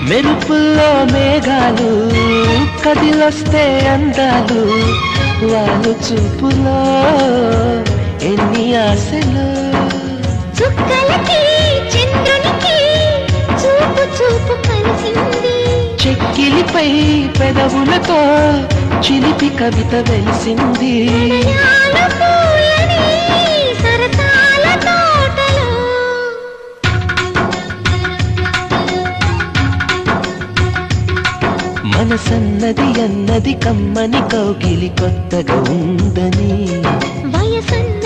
మెరుపుల్లో మేఘాలు కదిలొస్తే అందాలు వాళ్ళు చూపులో ఎన్ని ఆశలు చుక్కలకి చంద్రునికి చూపు చూపు కలిసింది చెక్కిలిపై పెదవులతో చిలిపి కవిత వెలిసింది సరసాల తోటలో మనసన్నది అన్నది కమ్మని కౌగిలి కొత్తగా ఉందని వయసన్న